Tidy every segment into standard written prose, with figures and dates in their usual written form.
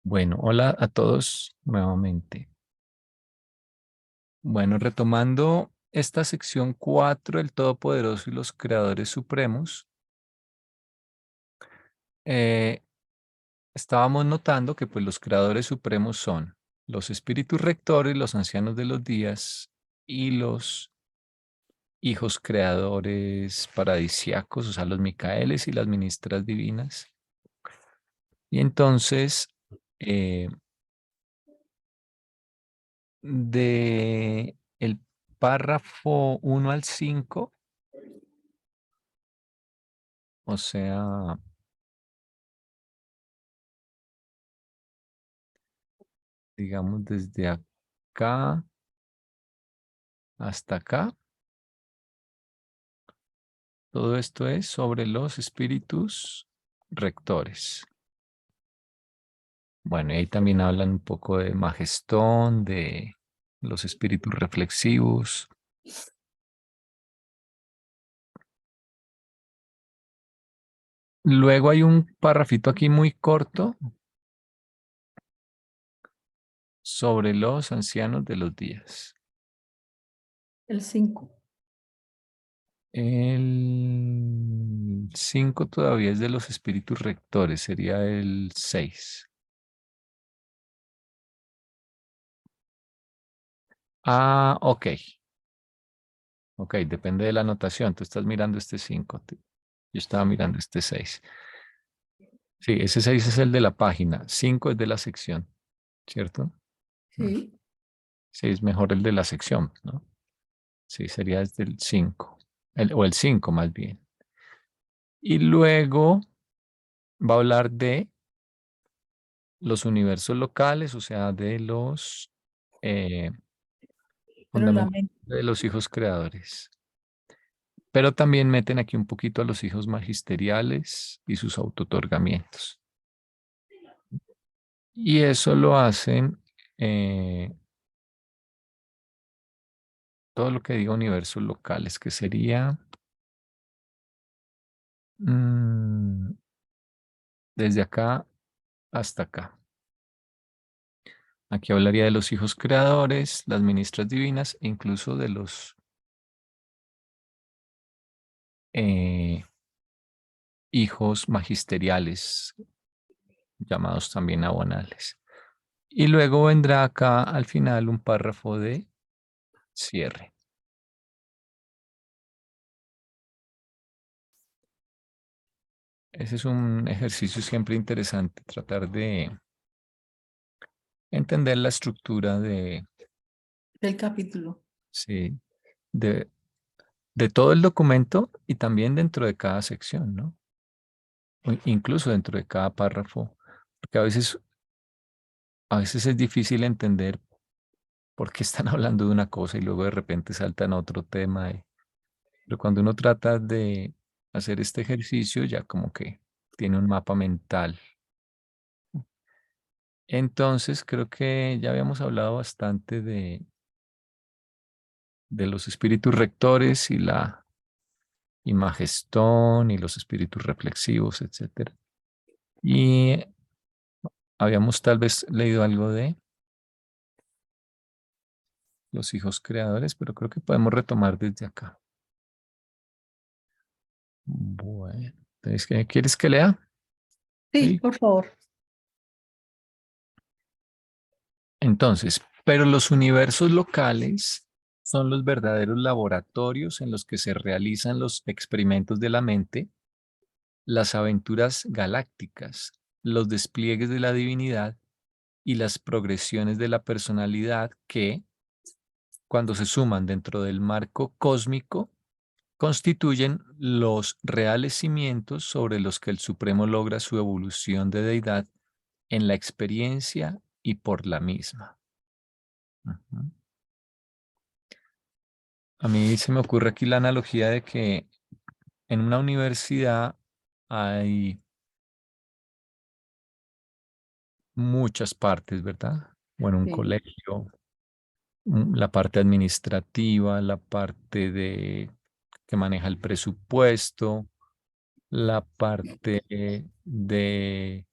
Bueno, hola a todos nuevamente. Bueno, retomando esta sección 4, el Todopoderoso y los Creadores Supremos, eh, estábamos notando que pues, los Creadores Supremos son los Espíritus Rectores, los Ancianos de los Días y los Hijos Creadores Paradisiacos, o sea, los Micaeles y las Ministras Divinas. Y entonces, eh, de el párrafo 1 al 5, o sea, digamos desde acá hasta acá, todo esto es sobre los espíritus rectores. Bueno, y ahí también hablan un poco de Magestón, de los espíritus reflexivos. Luego hay un parrafito aquí muy corto sobre los ancianos de los días. El 5. El 5 todavía es de los espíritus rectores, sería el 6. Ah, ok. Ok, depende de la anotación. Tú estás mirando este 5. Yo estaba mirando este 6. Sí, ese 6 es el de la página. 5 es de la sección, ¿cierto? Mm. Sí. Sí, es mejor el de la sección, ¿no? Sí, sería desde el 5. O el 5 más bien. Y luego va a hablar de los universos locales, o sea, de los eh, Pero la fundamentos mente. de los hijos creadores. Pero también meten aquí un poquito a los hijos magisteriales y sus autotorgamientos. Y eso lo hacen todo lo que diga universos locales, que sería mm, desde acá hasta acá. Aquí hablaría de los hijos creadores, las ministras divinas e incluso de los eh, hijos magisteriales, llamados también abonales. Y luego vendrá acá al final un párrafo de cierre. Ese es un ejercicio siempre interesante, tratar de entender la estructura Del capítulo. sí, de, de todo el documento y también dentro de cada sección, ¿no? O incluso dentro de cada párrafo, porque a veces es difícil entender por qué están hablando de una cosa y luego de repente saltan a otro tema. Pero cuando uno trata de hacer este ejercicio, ya como que tiene un mapa mental. Entonces, creo que ya habíamos hablado bastante de los espíritus rectores y la imagestón y los espíritus reflexivos, etcétera. Y habíamos tal vez leído algo de los hijos creadores, pero creo que podemos retomar desde acá. Bueno, entonces, ¿qué quieres que lea? Sí, Sí. por favor. Entonces, pero los universos locales son los verdaderos laboratorios en los que se realizan los experimentos de la mente, las aventuras galácticas, los despliegues de la divinidad y las progresiones de la personalidad que, cuando se suman dentro del marco cósmico, constituyen los reales cimientos sobre los que el Supremo logra su evolución de deidad en la experiencia y por la misma. Ujú. A mí se me ocurre aquí la analogía de que en una universidad hay muchas partes, ¿verdad? Bueno, un Sí. colegio, la parte administrativa, la parte de que maneja el presupuesto, la parte de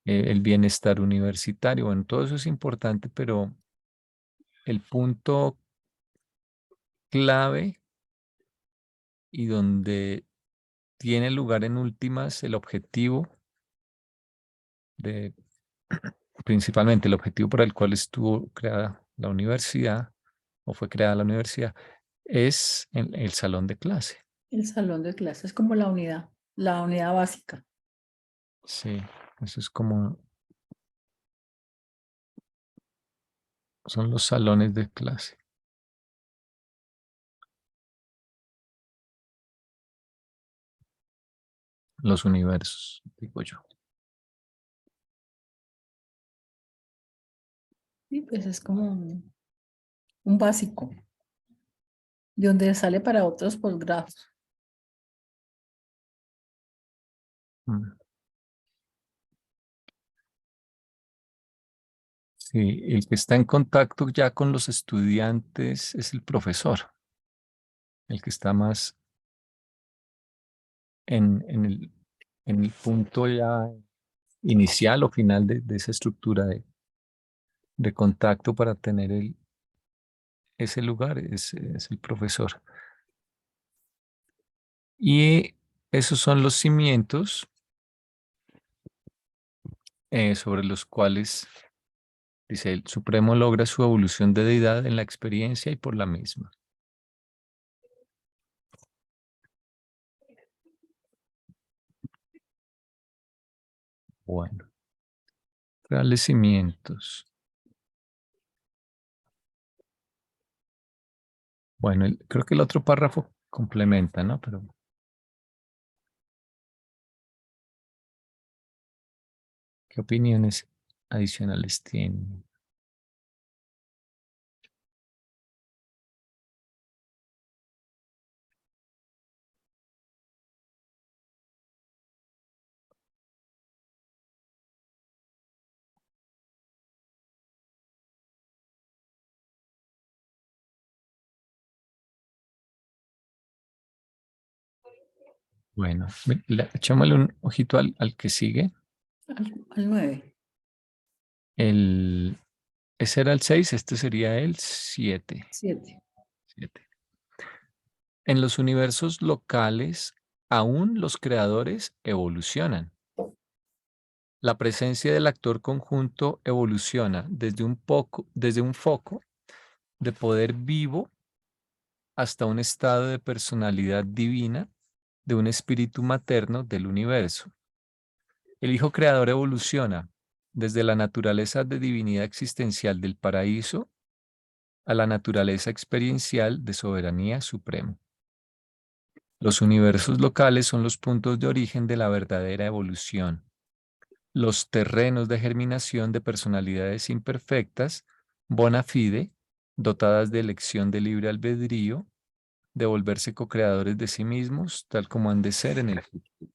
el bienestar universitario. Bueno, todo eso es importante, pero el punto clave y donde tiene lugar en últimas el objetivo de, principalmente el objetivo por el cual estuvo creada la universidad o fue creada la universidad, es en el salón de clase. El salón de clases es como la unidad básica. Sí, eso es como, son los salones de clase, los universos, digo yo. Sí, pues es como un básico, de donde sale para otros posgrados. Mm. Sí, el que está en contacto ya con los estudiantes es el profesor, el que está más en el punto ya inicial o final de esa estructura de contacto para tener ese lugar, es el profesor. Y esos son los cimientos sobre los cuales, dice, el Supremo logra su evolución de deidad en la experiencia y por la misma. Bueno, reales cimientos. Bueno, creo que el otro párrafo complementa, ¿no? Pero, ¿qué opiniones adicionales tienen? Bueno, echémosle un ojito al que sigue. Al 9. El, ese era el 6, este sería el 7. 7. En los universos locales, aún los creadores evolucionan. La presencia del actor conjunto evoluciona desde un foco de poder vivo hasta un estado de personalidad divina de un espíritu materno del universo. El Hijo Creador evoluciona desde la naturaleza de divinidad existencial del paraíso a la naturaleza experiencial de soberanía suprema. Los universos locales son los puntos de origen de la verdadera evolución, los terrenos de germinación de personalidades imperfectas, bona fide, dotadas de elección de libre albedrío, de volverse co-creadores de sí mismos, tal como han de ser en el futuro.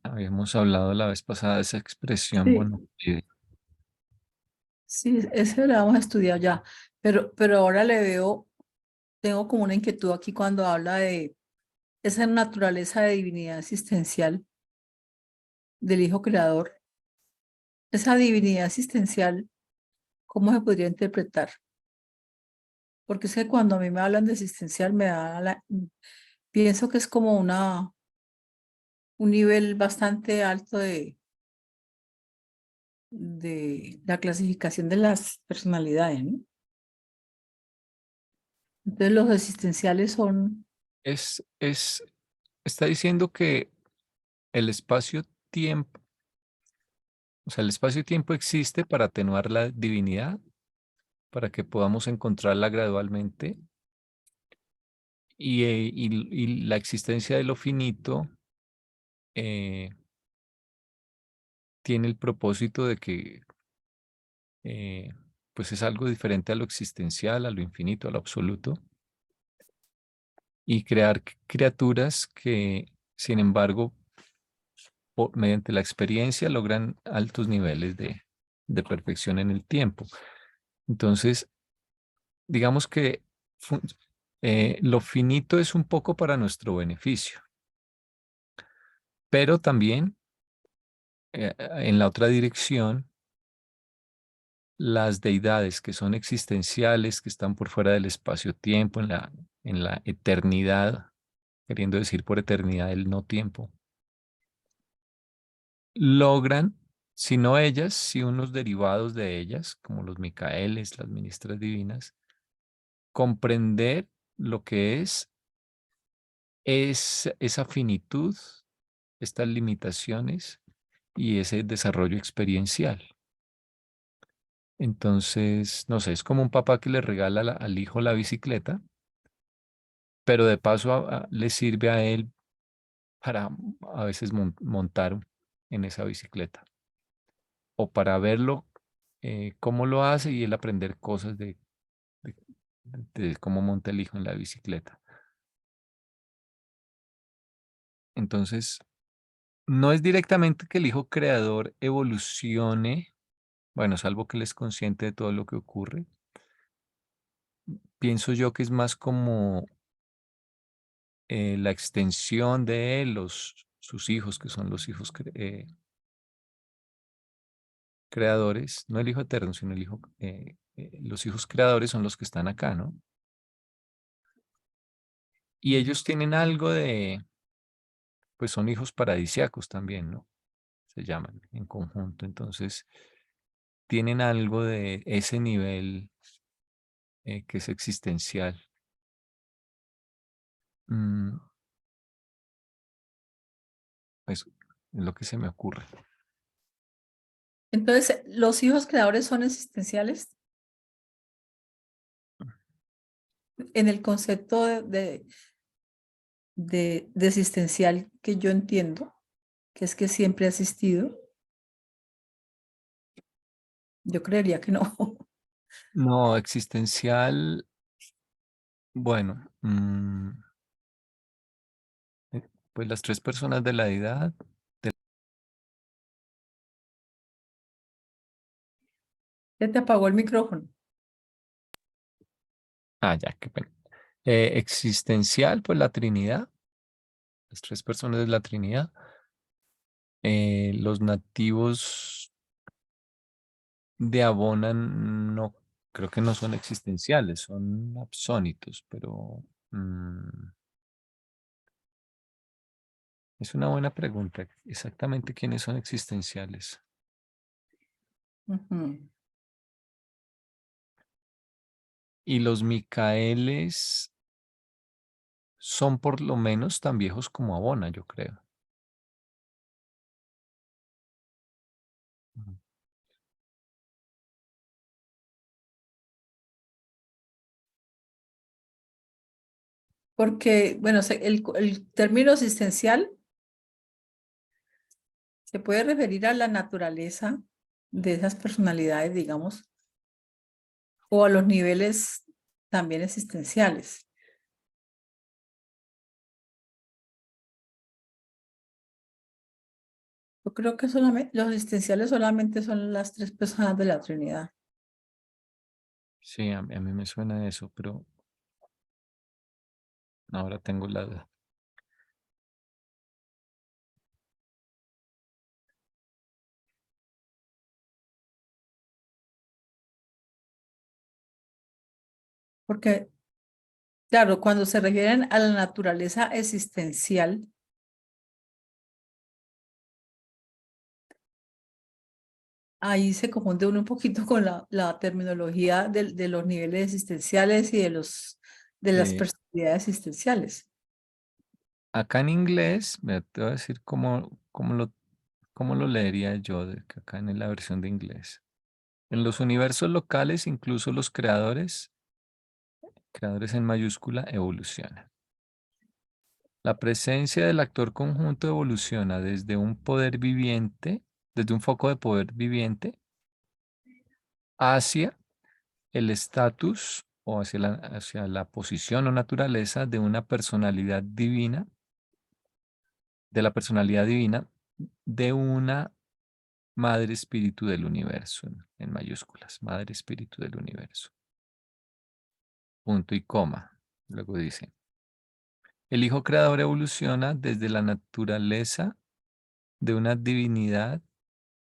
Habíamos hablado la vez pasada de esa expresión Sí, bona fide. sí, ese lo hemos estudiado ya, pero ahora le veo, tengo como una inquietud aquí cuando habla de esa naturaleza de divinidad existencial del Hijo Creador. Esa divinidad existencial, ¿cómo se podría interpretar? Porque es que cuando a mí me hablan de existencial, pienso que es como un nivel bastante alto de la clasificación de las personalidades, ¿no? Entonces los existenciales son, Es, está diciendo que el espacio-tiempo, o sea, el espacio-tiempo existe para atenuar la divinidad, para que podamos encontrarla gradualmente, y la existencia de lo finito eh, tiene el propósito de que eh, pues es algo diferente a lo existencial, a lo infinito, a lo absoluto, y crear criaturas que, sin embargo, mediante la experiencia logran altos niveles de perfección en el tiempo. Entonces, digamos que lo finito es un poco para nuestro beneficio, Pero también en la otra dirección, las deidades que son existenciales, que están por fuera del espacio-tiempo, en la eternidad, queriendo decir por eternidad el no tiempo, logran, si no ellas, si unos derivados de ellas, como los Micaeles, las ministras divinas, comprender lo que es esa finitud, estas limitaciones y ese desarrollo experiencial. Entonces, no sé, es como un papá que le regala al hijo la bicicleta, pero de paso le sirve a él para a veces montar en esa bicicleta o para verlo cómo lo hace y él aprender cosas de, de cómo monta el hijo en la bicicleta. Entonces, no es directamente que el hijo creador evolucione, bueno, salvo que él es consciente de todo lo que ocurre. Pienso yo que es más como la extensión de él, sus hijos, que son los hijos creadores, no el hijo eterno, sino los hijos creadores son los que están acá, ¿no? Y ellos tienen algo pues son hijos paradisiacos también, ¿no? Se llaman en conjunto. Entonces, tienen algo de ese nivel que es existencial. Mm, pues es lo que se me ocurre. Entonces, ¿los hijos creadores son existenciales? En el concepto de existencial que yo entiendo, que es que siempre ha existido, yo creería que no. No, existencial, bueno, pues las tres personas de la deidad. Ya te apagó el micrófono. Ya, qué pena. Existencial, pues la Trinidad, las tres personas de la Trinidad. Los nativos de Abona no, creo que no son existenciales, son absónitos, pero es una buena pregunta. Exactamente quiénes son existenciales. Ujú. Y los Micaeles son por lo menos tan viejos como Abona, yo creo. Ujú. Porque, bueno, el término existencial se puede referir a la naturaleza de esas personalidades, digamos, o a los niveles también existenciales. Yo creo que solamente los existenciales solamente son las tres personas de la Trinidad. Sí, a mí me suena eso, pero ahora tengo la duda. Porque, claro, cuando se refieren a la naturaleza existencial, ahí se confunde uno un poquito con la terminología de los niveles existenciales y de las Sí, personalidades existenciales. acá en inglés, te voy a decir cómo lo leería yo que acá en la versión de inglés. En los universos locales, incluso los creadores en mayúscula, evolucionan. La presencia del actor conjunto evoluciona desde un foco de poder viviente, hacia el estatus o hacia la posición o naturaleza de una personalidad divina, de la personalidad divina de una madre espíritu del universo, en mayúsculas, madre espíritu del universo. Punto y coma. Luego dice, el hijo creador evoluciona desde la naturaleza de una divinidad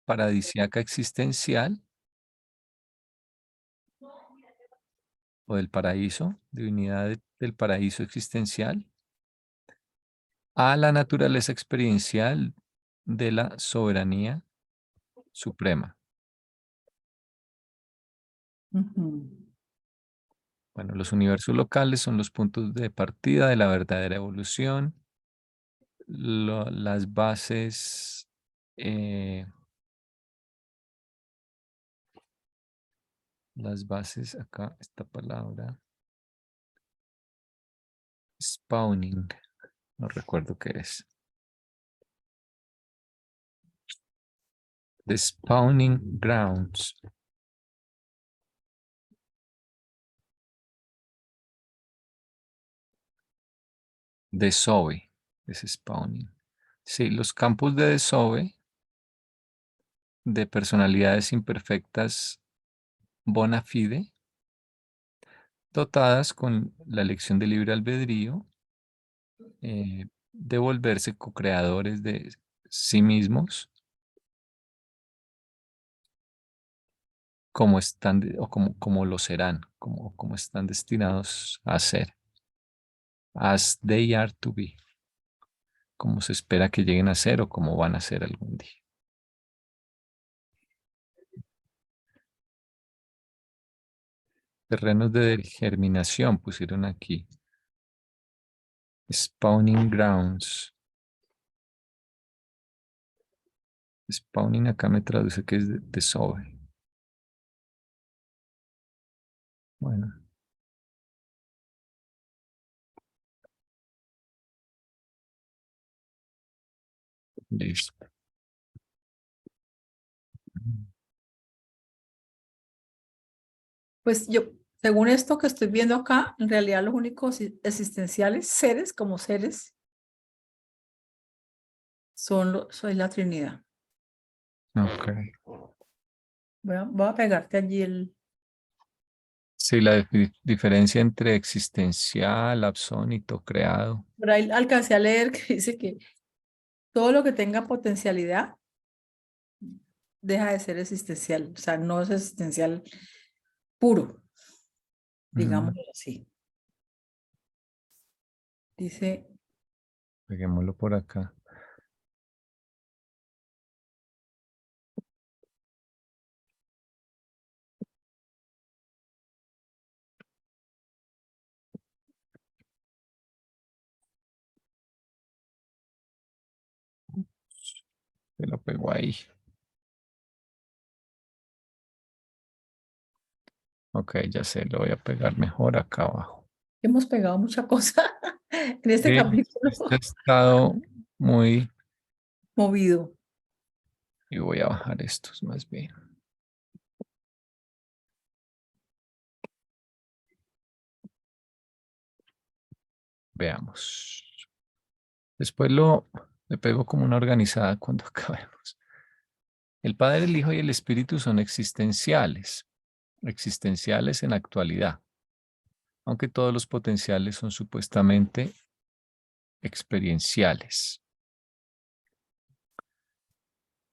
paradisíaca existencial o del paraíso, divinidad del paraíso existencial, a la naturaleza experiencial de la soberanía suprema. Ujú. Bueno, los universos locales son los puntos de partida de la verdadera evolución. Las bases, eh, acá, esta palabra, spawning, no recuerdo qué es. The spawning grounds. Desove, es spawning. Sí, los campos de desove de personalidades imperfectas bona fide, dotadas con la elección de libre albedrío, de volverse co-creadores de sí mismos, como están o como lo serán, como están destinados a ser, as they are to be, como se espera que lleguen a ser o como van a ser algún día. Terrenos de germinación pusieron aquí. Spawning grounds. Spawning acá me traduce que es de desove. Bueno, listo. Pues yo, según esto que estoy viendo acá, en realidad los únicos existenciales seres como seres soy la Trinidad. Ok. Voy a pegarte allí Sí, la diferencia entre existencial, absónito, creado. por ahí alcancé a leer que dice que todo lo que tenga potencialidad deja de ser existencial, o sea, no es existencial puro, Mm, digámoslo así. Dice, Peguémoslo por acá. Se lo pego ahí. Ok, ya sé, lo voy a pegar mejor acá abajo. hemos pegado mucha cosa en este Sí, capítulo este ha estado muy... movido. Y voy a bajar estos más bien. Veamos. Después le pego como una organizada cuando acabemos. El Padre, el Hijo y el Espíritu son existenciales en actualidad, aunque todos los potenciales son supuestamente experienciales.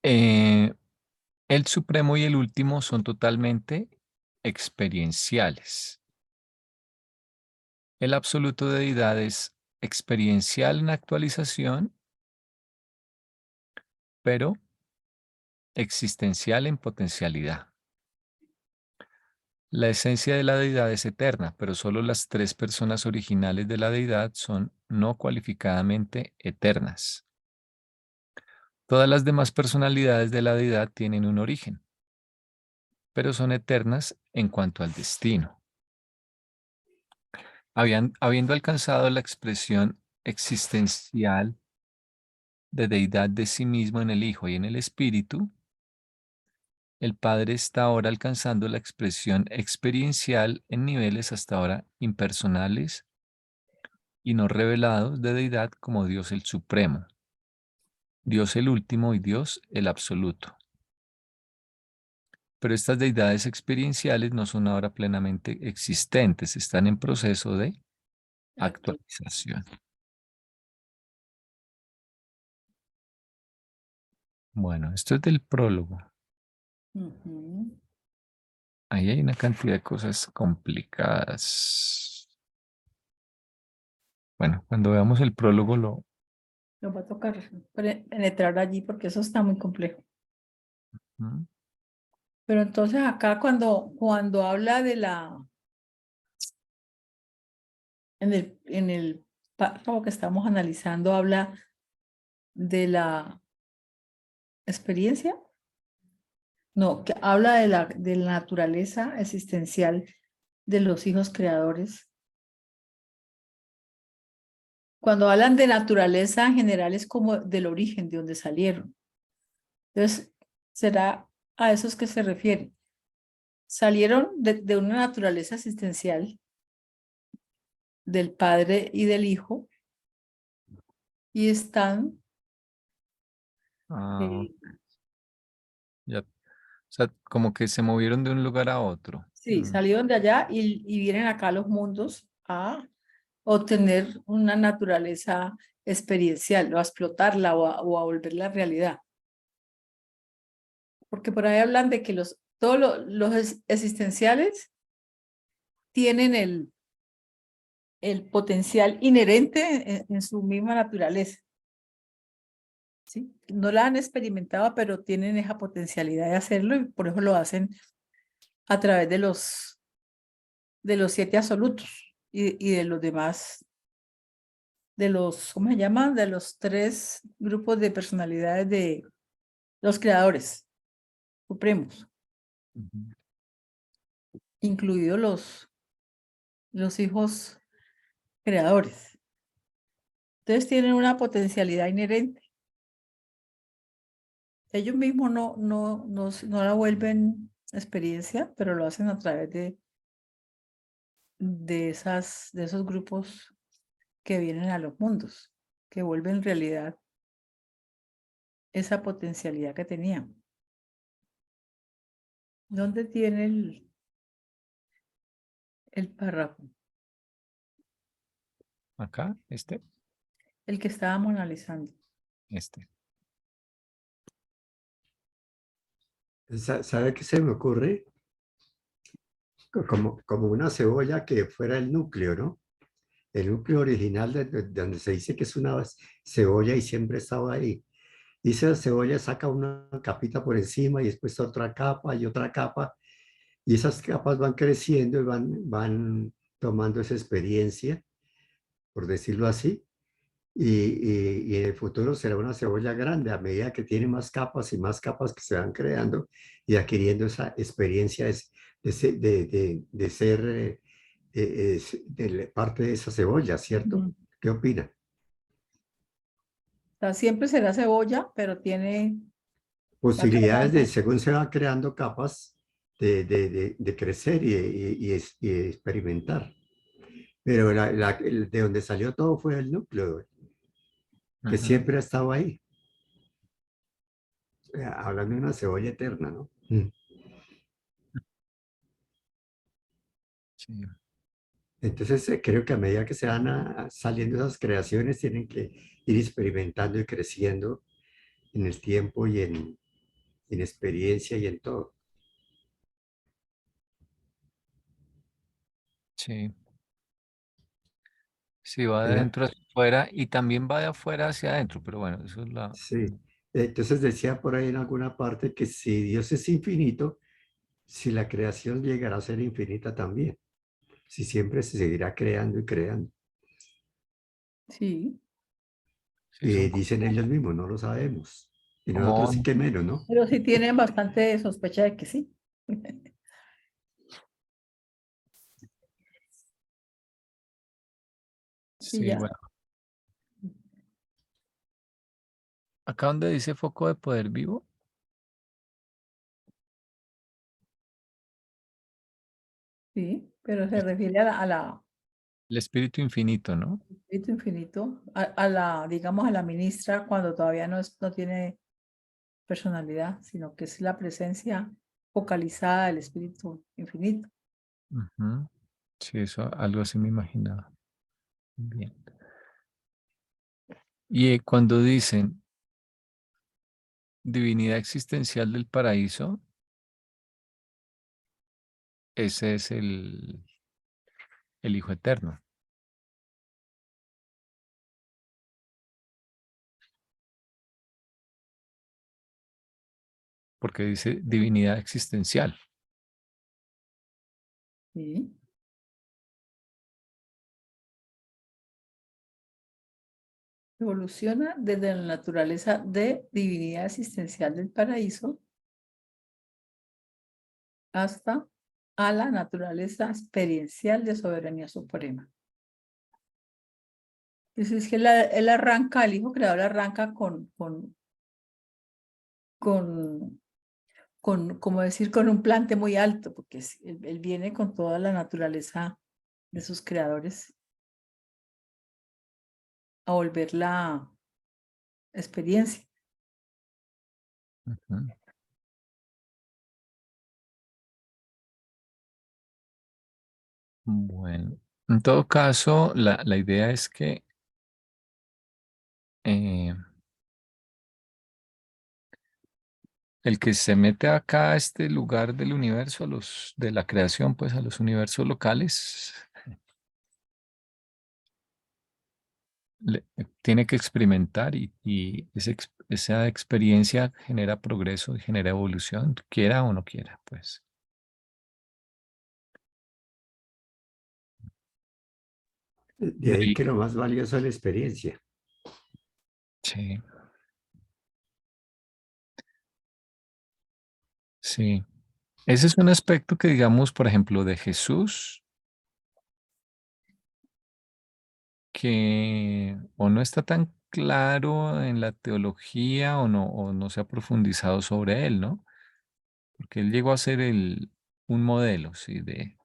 Eh, el Supremo y el Último son totalmente experienciales. El absoluto de deidad es experiencial en actualización, pero existencial en potencialidad. La esencia de la deidad es eterna, pero solo las tres personas originales de la deidad son no cualificadamente eternas. Todas las demás personalidades de la deidad tienen un origen, pero son eternas en cuanto al destino. Habiendo alcanzado la expresión existencial de deidad de sí mismo en el Hijo y en el Espíritu, el Padre está ahora alcanzando la expresión experiencial en niveles hasta ahora impersonales y no revelados de deidad como Dios el Supremo, Dios el Último y Dios el Absoluto. Pero estas deidades experienciales no son ahora plenamente existentes, están en proceso de Acto. actualización. Bueno, esto es del prólogo. Ujú. Ahí hay una cantidad de cosas complicadas. Bueno, cuando veamos el prólogo lo... Nos va a tocar penetrar allí porque eso está muy complejo. ¿Mm? Pero entonces acá cuando habla de en el párrafo que estamos analizando, habla de la experiencia, no, que habla de la naturaleza existencial de los hijos creadores. Cuando hablan de naturaleza en general es como del origen, de donde salieron. Entonces, será a esos que se refiere. Salieron de una naturaleza existencial del Padre y del Hijo y están, Ah, eh, ya. O sea, como que se movieron de un lugar a otro. sí, salieron de allá y vienen acá a los mundos a obtener una naturaleza experiencial o a explotarla o a volverla realidad. Porque por ahí hablan de que todos los existenciales tienen el potencial inherente en su misma naturaleza. ¿Sí? No la han experimentado, pero tienen esa potencialidad de hacerlo y por eso lo hacen a través de los 7 absolutos y de los demás, ¿cómo se llaman? De los 3 grupos de personalidades de los creadores supremos, Ujú. incluidos los hijos creadores. Entonces tienen una potencialidad inherente. Ellos mismos no la vuelven experiencia, pero lo hacen a través de esos grupos que vienen a los mundos, que vuelven realidad esa potencialidad que tenían. ¿Dónde tiene el párrafo? Acá, El que estábamos analizando. este. ¿Sabe qué se me ocurre? Como una cebolla que fuera el núcleo, ¿no? El núcleo original de donde se dice que es una cebolla y siempre estaba ahí. Y esa cebolla saca una capita por encima y después otra capa y otra capa. Y esas capas van creciendo y van tomando esa experiencia, por decirlo así. Y en el futuro será una cebolla grande a medida que tiene más capas y más capas que se van creando y adquiriendo esa experiencia de ser parte de esa cebolla, ¿cierto? Ujú. ¿Qué opina? O sea, siempre será cebolla, pero va Posibilidades de, cambiando. según se van creando capas, de crecer y experimentar. Pero de donde salió todo fue el núcleo, que Ujú. siempre ha estado ahí. Hablando de una cebolla eterna, ¿no? Mm. Sí, Entonces, creo que a medida que se van saliendo esas creaciones, tienen que ir experimentando y creciendo en el tiempo y en experiencia y en todo. sí. Sí, va de En la- adentro hacia afuera y también va de afuera hacia adentro, pero bueno, eso es la... sí. Entonces decía por ahí en alguna parte que si Dios es infinito, si la creación llegará a ser infinita también, si siempre se seguirá creando y creando. Sí, Sí, Y son dicen ellos mismos, no lo sabemos. Y como nosotros sí ondas. que menos, ¿no? pero sí tienen bastante sospecha de que sí. Sí, Sí, ya. bueno. Acá donde dice foco de poder vivo, Sí, pero se es refiere a la el espíritu infinito, ¿no? espíritu infinito, digamos, a la ministra cuando todavía no tiene personalidad, sino que es la presencia focalizada del espíritu infinito. Ujú. Sí, eso, algo así me imaginaba. Bien. Y cuando dicen divinidad existencial del paraíso, ese es el Hijo Eterno. Porque dice divinidad existencial. ¿sí? Evoluciona desde la naturaleza de divinidad existencial del paraíso hasta a la naturaleza experiencial de soberanía suprema. Entonces es que él arranca, el Hijo Creador arranca como decir, con un plante muy alto, porque él viene con toda la naturaleza de sus creadores a volver la experiencia. Ujú. Bueno, en todo caso, la idea es que el que se mete acá a este lugar del universo, de la creación, pues a los universos locales, tiene que experimentar y esa experiencia genera progreso y genera evolución, quiera o no quiera, pues. De De ahí ahí, que lo más valioso es la experiencia. sí, sí. Ese es un aspecto que, digamos, por ejemplo, de Jesús, que o no está tan claro en la teología o no se ha profundizado sobre él, ¿no? Porque él llegó a ser un modelo, sí, de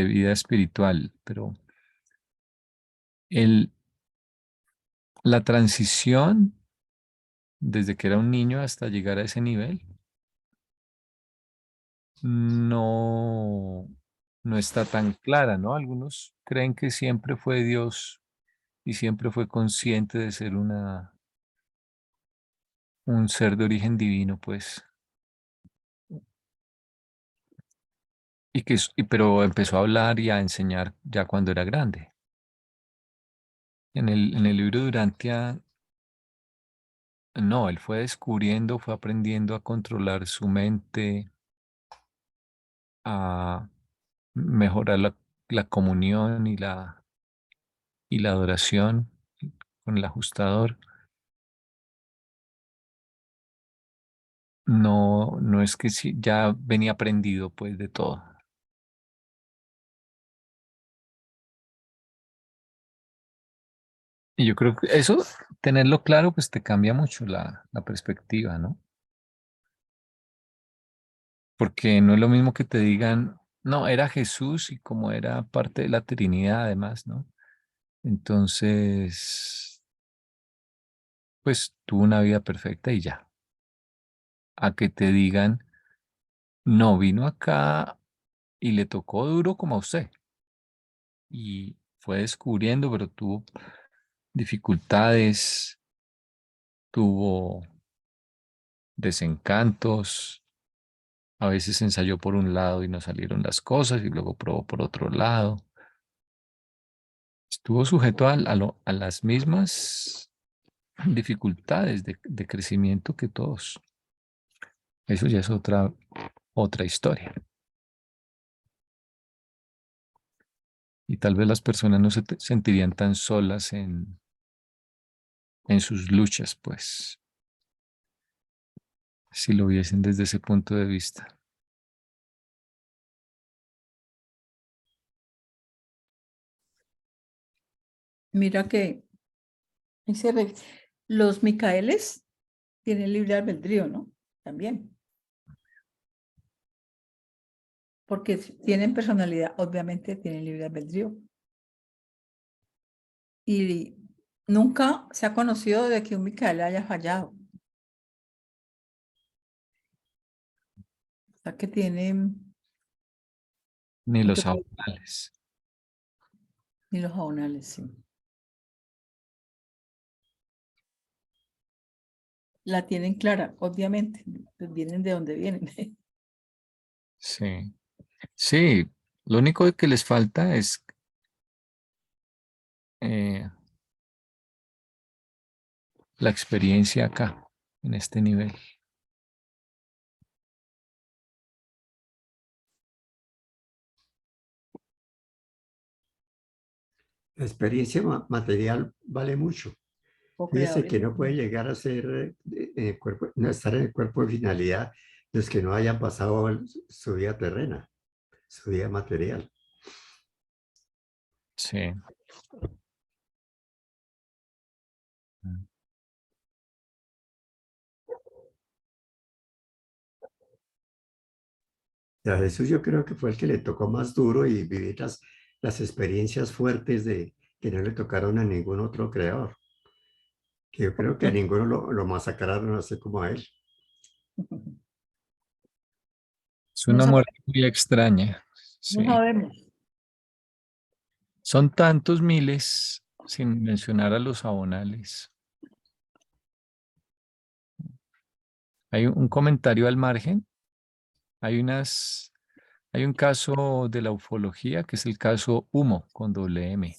vida espiritual, pero el, la transición desde que era un niño hasta llegar a ese nivel no, no está tan clara, ¿no? Algunos creen que siempre fue Dios y siempre fue consciente de ser un ser de origen divino, pues, pero empezó a hablar y a enseñar ya cuando era grande. En el libro de Durantia, no, él fue descubriendo, fue aprendiendo a controlar su mente, a mejorar la comunión y la adoración con el ajustador. No, no es que sí, ya venía aprendido pues de todo. Y yo creo que eso, tenerlo claro, pues te cambia mucho la perspectiva, ¿no? Porque no es lo mismo que te digan, no, era Jesús y como era parte de la Trinidad además, ¿no? Entonces, pues tuvo una vida perfecta y ya. A que te digan, no, vino acá y le tocó duro como a usted. Y fue descubriendo, pero tuvo dificultades, tuvo desencantos, a veces ensayó por un lado y no salieron las cosas y luego probó por otro lado. Estuvo sujeto a las mismas dificultades de crecimiento que todos. Eso ya es otra historia. Y tal vez las personas no se sentirían tan solas en sus luchas, pues, si lo viesen desde ese punto de vista. Mira que los Micaeles tienen libre albedrío, ¿no? También, porque tienen personalidad, obviamente tienen libre albedrío. Y nunca se ha conocido de que un Micael haya fallado. O sea, que tienen, Ni lo que los puede- aunales. ni los jaunales, sí. la tienen clara, obviamente, pues vienen de donde vienen. Sí. Sí, lo único que les falta es eh, la experiencia acá, en este nivel. La experiencia material vale mucho. Fíjese Co-creadores. que no puede llegar a ser en el cuerpo, no estar en el cuerpo de finalidad los que no hayan pasado su vida terrena, su vida material. Sí. Mm. Y a Jesús yo creo que fue el que le tocó más duro y vivir las experiencias fuertes de que no le tocaron a ningún otro creador. Que yo creo que a ninguno lo masacraron así como a él. Es No, una muerte muy extraña. no Sí. sabemos. Son tantos miles, sin mencionar a los abonales. Hay un comentario al margen. Hay un caso de la ufología que es el caso Humo con doble M.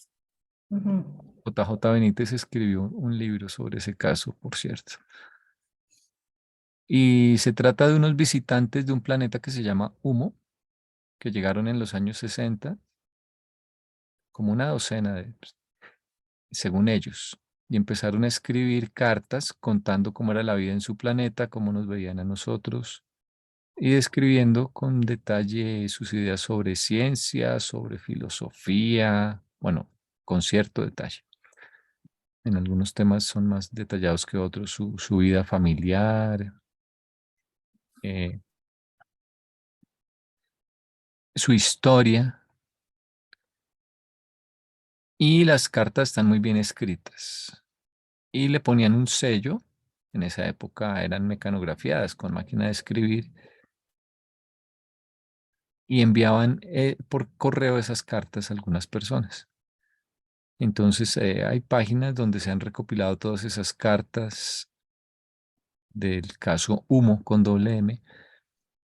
Ujú, JJ Benítez escribió un libro sobre ese caso, por cierto. Y se trata de unos visitantes de un planeta que se llama Humo, que llegaron en los años 60, como una docena según ellos, y empezaron a escribir cartas contando cómo era la vida en su planeta, cómo nos veían a nosotros, y describiendo con detalle sus ideas sobre ciencia, sobre filosofía, bueno, con cierto detalle. En algunos temas son más detallados que otros, su vida familiar, eh, su historia, y las cartas están muy bien escritas. Y le ponían un sello, en esa época eran mecanografiadas con máquina de escribir, y enviaban por correo esas cartas a algunas personas. Entonces, hay páginas donde se han recopilado todas esas cartas del caso Humo con doble M.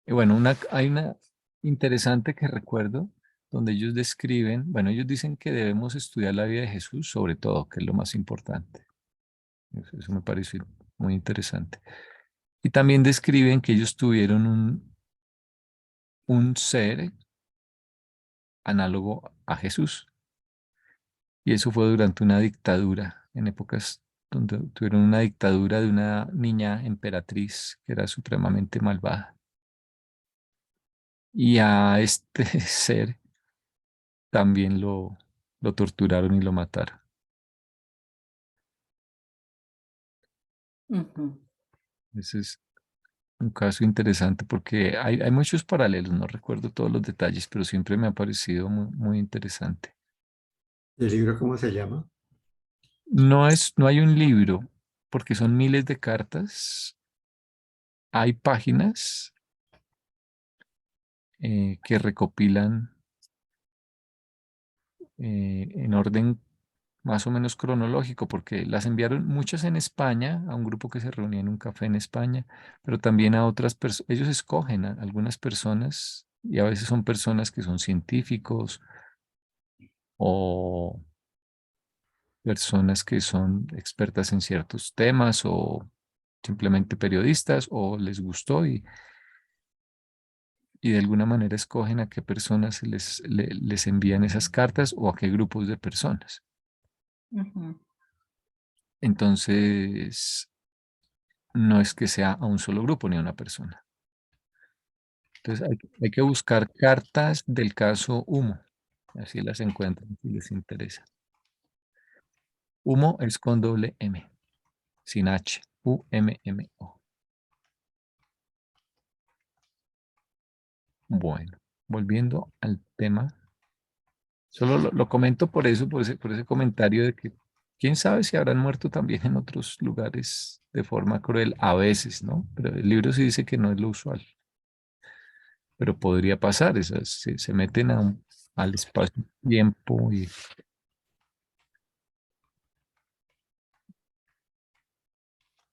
Y bueno, hay una interesante que recuerdo donde ellos describen, bueno, ellos dicen que debemos estudiar la vida de Jesús, sobre todo, que es lo más importante. Eso me pareció muy interesante. Y también describen que ellos tuvieron un ser análogo a Jesús. Y eso fue durante una dictadura, en épocas donde tuvieron una dictadura de una niña emperatriz que era supremamente malvada. Y a este ser también lo torturaron y lo mataron. ujú. Ese es un caso interesante porque hay muchos paralelos, no recuerdo todos los detalles, pero siempre me ha parecido muy, muy interesante. ¿Y el libro cómo se llama? No hay un libro, porque son miles de cartas. Hay páginas que recopilan en orden más o menos cronológico, porque las enviaron muchas en España, a un grupo que se reunía en un café en España, pero también a otras personas. Ellos escogen a algunas personas, y a veces son personas que son científicos o personas que son expertas en ciertos temas o simplemente periodistas o les gustó y de alguna manera escogen a qué personas les envían esas cartas o a qué grupos de personas. Ujú, Entonces, no es que sea a un solo grupo ni a una persona. Entonces, hay que buscar cartas del caso Humo. Así las encuentran si les interesa. Humo es con doble M, sin H. Ummo. Bueno, volviendo al tema. Solo lo comento por eso, por ese comentario de que quién sabe si habrán muerto también en otros lugares de forma cruel, a veces, ¿no? Pero el libro sí dice que no es lo usual, pero podría pasar, se meten al espacio-tiempo y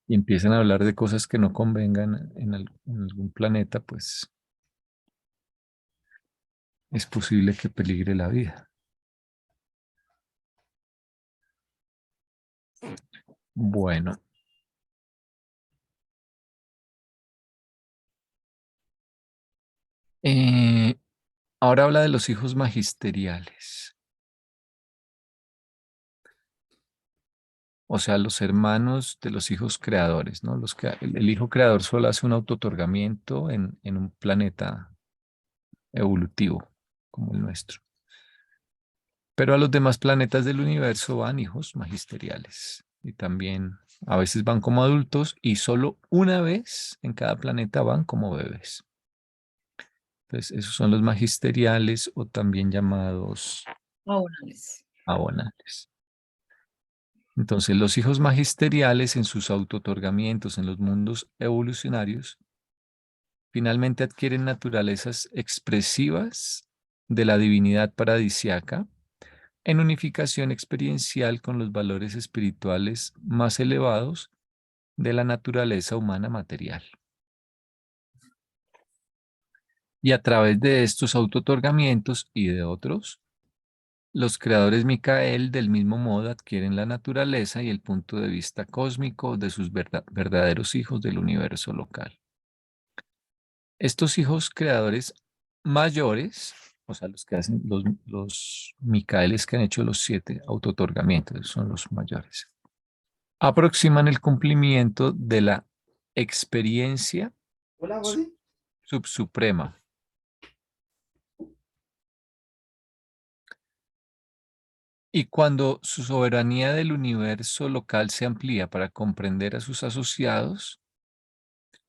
y empiezan a hablar de cosas que no convengan en algún planeta, pues es posible que peligre la vida. Bueno, eh, ahora habla de los hijos magisteriales, o sea, los hermanos de los hijos creadores, ¿no? El hijo creador solo hace un autootorgamiento en un planeta evolutivo como el nuestro. Pero a los demás planetas del universo van hijos magisteriales y también a veces van como adultos y solo una vez en cada planeta van como bebés. Entonces, esos son los magisteriales o también llamados Aunales. abonales. Entonces, los hijos magisteriales en sus autootorgamientos en los mundos evolucionarios finalmente adquieren naturalezas expresivas de la divinidad paradisiaca en unificación experiencial con los valores espirituales más elevados de la naturaleza humana material. Y a través de estos autootorgamientos y de otros, los creadores Micael del mismo modo adquieren la naturaleza y el punto de vista cósmico de sus verdaderos hijos del universo local. Estos hijos creadores mayores, o sea, los que hacen los Micaeles que han hecho los 7 autootorgamientos, son los mayores, aproximan el cumplimiento de la experiencia Hola, José. subsuprema. Y cuando su soberanía del universo local se amplía para comprender a sus asociados,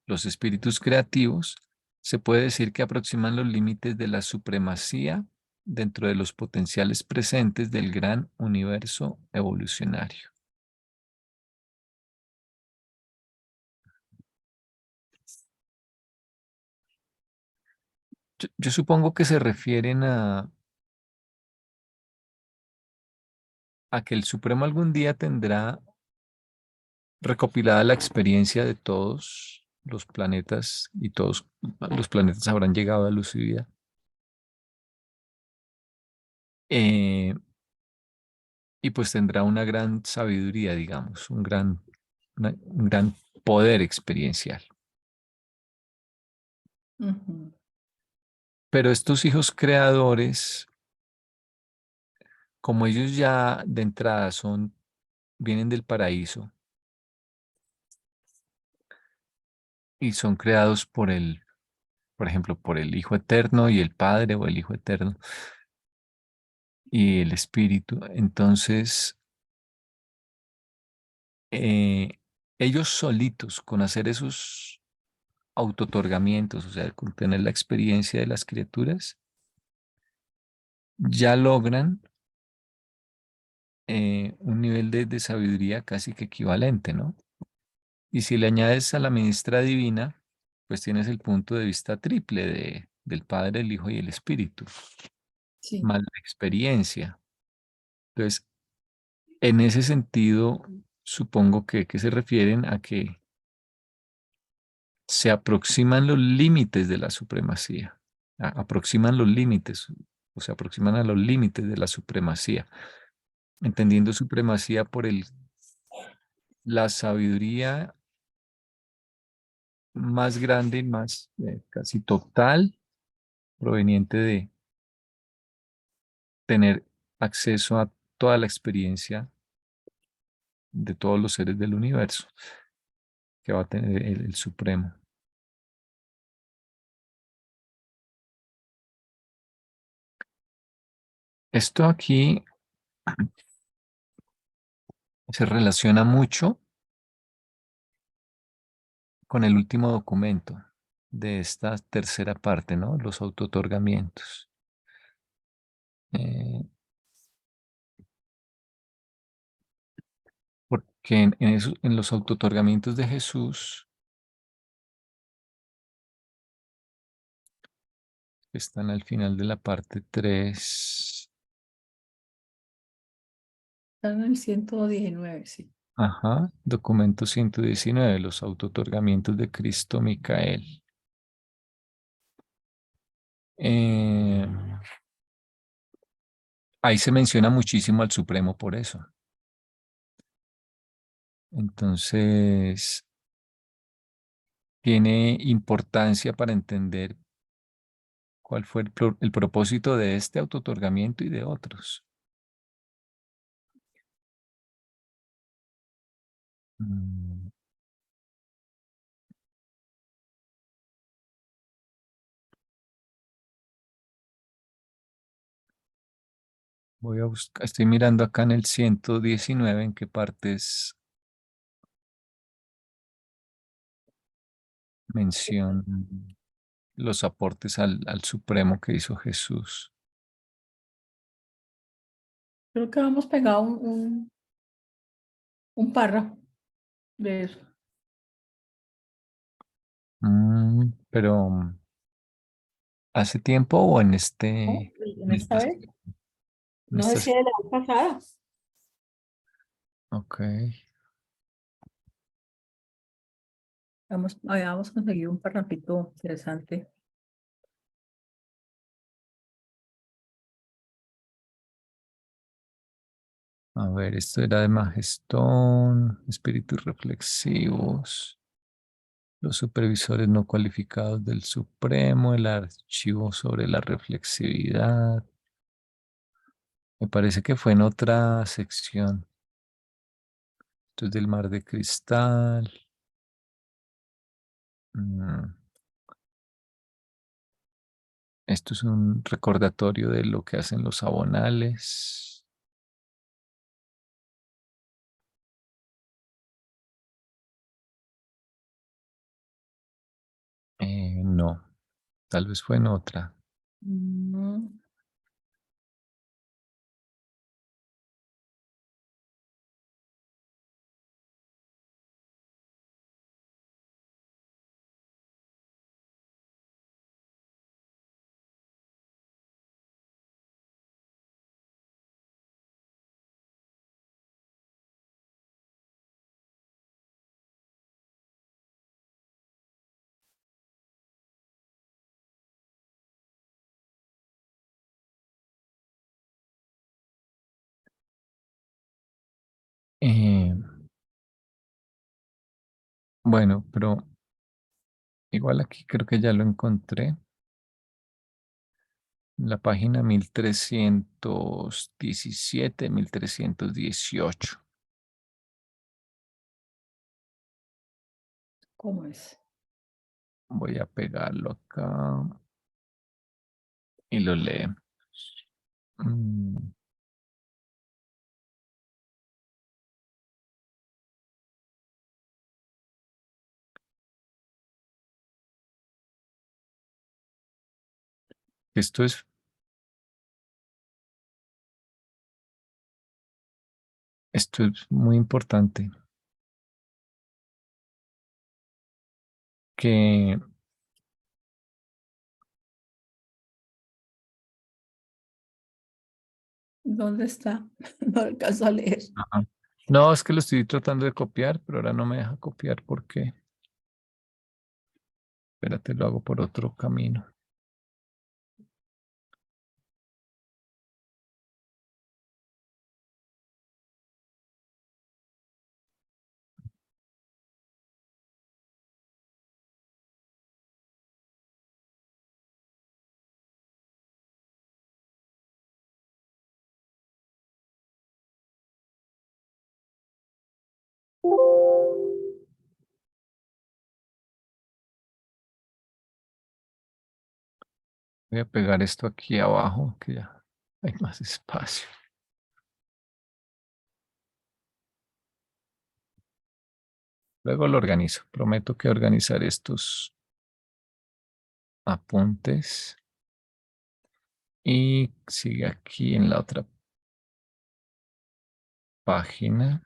los espíritus creativos, se puede decir que aproximan los límites de la supremacía dentro de los potenciales presentes del gran universo evolucionario. Yo supongo que se refieren a que el Supremo algún día tendrá recopilada la experiencia de todos los planetas y todos los planetas habrán llegado a luz y vida. Eh, y pues tendrá una gran sabiduría, digamos, un gran poder experiencial. Ujú. Pero estos hijos creadores, como ellos ya de entrada vienen del paraíso y son creados por ejemplo, por el Hijo Eterno y el Padre o el Hijo Eterno y el Espíritu, entonces ellos solitos con hacer esos autotorgamientos, o sea, con tener la experiencia de las criaturas, ya logran un nivel de sabiduría casi que equivalente, ¿no? Y si le añades a la ministra divina, pues tienes el punto de vista triple del Padre, el Hijo y el Espíritu, Sí. más la experiencia. Entonces, en ese sentido, supongo que se refieren a que se aproximan los límites de la supremacía, aproximan los límites, o se aproximan a los límites de la supremacía, entendiendo supremacía por la sabiduría más grande y más casi total, proveniente de tener acceso a toda la experiencia de todos los seres del universo que va a tener el Supremo. Esto aquí se relaciona mucho con el último documento de esta tercera parte, ¿no? Los autootorgamientos. Eh, porque en los autootorgamientos de Jesús, que están al final de la parte 3, Están en el 119, sí. Ajá, documento 119, los autootorgamientos de Cristo Micael. Eh, Ahí se menciona muchísimo al Supremo por eso. Entonces, tiene importancia para entender cuál fue el propósito de este autootorgamiento y de otros. Mm, Voy a buscar, estoy mirando acá en el 119 en qué partes menciona los aportes al Supremo que hizo Jesús. Creo que hemos pegado un párrafo de eso. Pero ¿hace tiempo o en ¿No? En en esta esta, vez. en No estas? decía de la vez pasada. Ok. Habíamos conseguido un parrafito interesante. A ver, esto era de Magestón, espíritus reflexivos, los supervisores no cualificados del Supremo, el archivo sobre la reflexividad. Me parece que fue en otra sección. Esto es del mar de cristal. Mm, Esto es un recordatorio de lo que hacen los abonales. No, tal vez fue en otra. Mm, Eh, bueno, pero igual aquí creo que ya lo encontré. La página 1317, 1318. ¿Cómo es? Voy a pegarlo acá y lo leo. Mm, Esto es, esto es muy importante, que ¿Dónde está? No alcanzo a leer. ajá. No, es que lo estoy tratando de copiar, pero ahora no me deja copiar porque, espérate, lo hago por otro camino. Voy a pegar esto aquí abajo, que ya hay más espacio. Luego lo organizo. Prometo que organizar estos apuntes y sigue aquí en la otra página.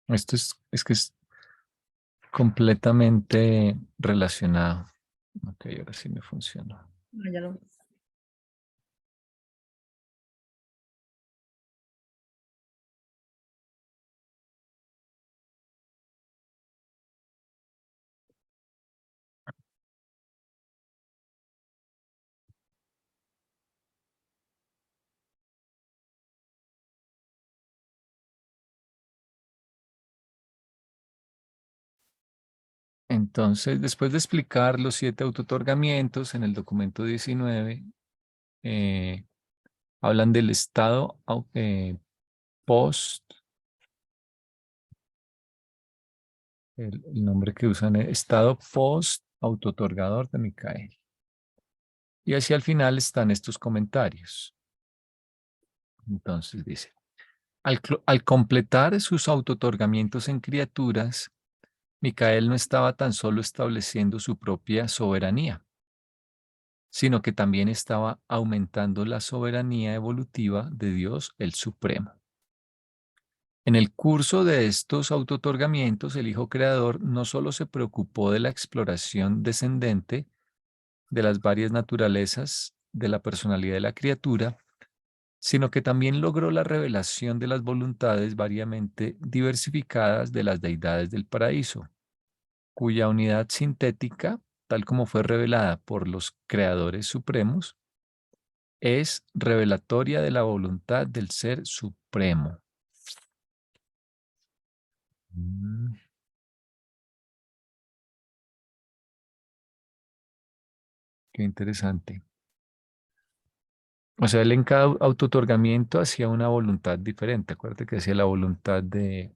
Esto es que es completamente relacionado. Ok, ahora sí me funcionó. Ah, ya lo- Entonces, después de explicar los 7 autootorgamientos en el documento 19, hablan del estado post, el nombre que usan es estado post autootorgador de Micael. Y hacia el final están estos comentarios. Entonces dice, al completar sus autootorgamientos en criaturas, Micael no estaba tan solo estableciendo su propia soberanía, sino que también estaba aumentando la soberanía evolutiva de Dios el Supremo. En el curso de estos autootorgamientos, el Hijo Creador no solo se preocupó de la exploración descendente de las varias naturalezas de la personalidad de la criatura, sino que también logró la revelación de las voluntades variamente diversificadas de las deidades del paraíso, cuya unidad sintética, tal como fue revelada por los creadores supremos, es revelatoria de la voluntad del Ser Supremo. Mm, Qué interesante. O sea, él en cada autootorgamiento hacía una voluntad diferente. Acuérdate que hacía la voluntad del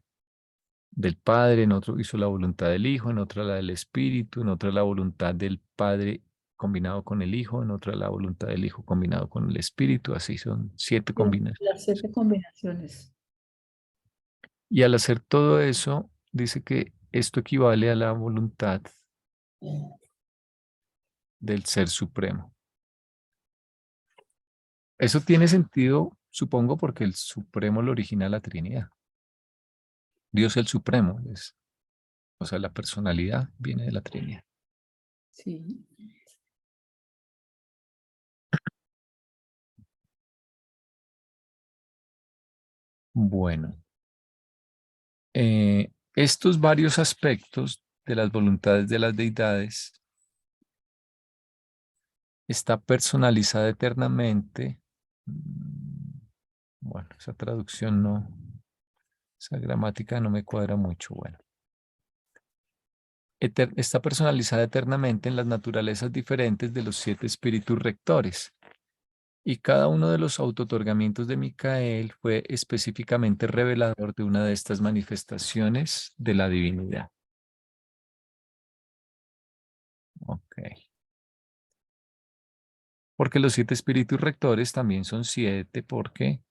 Padre, en otro hizo la voluntad del Hijo, en otro la del Espíritu, en otro la voluntad del Padre combinado con el Hijo, en otra la voluntad del Hijo combinado con el Espíritu. Así son 7 combinaciones. Las 7 combinaciones. Y al hacer todo eso, dice que esto equivale a la voluntad del Ser Supremo. Eso tiene sentido, supongo, porque el Supremo lo origina la Trinidad. Dios el Supremo, o sea, la personalidad viene de la Trinidad. Sí. Bueno, estos varios aspectos de las voluntades de las deidades está personalizada eternamente. Bueno, esa traducción no, esa gramática no me cuadra mucho. Bueno, está personalizada eternamente en las naturalezas diferentes de los 7 espíritus rectores. Y cada uno de los autootorgamientos de Micael fue específicamente revelador de una de estas manifestaciones de la divinidad. Ok. Porque los 7 espíritus rectores también son 7 porque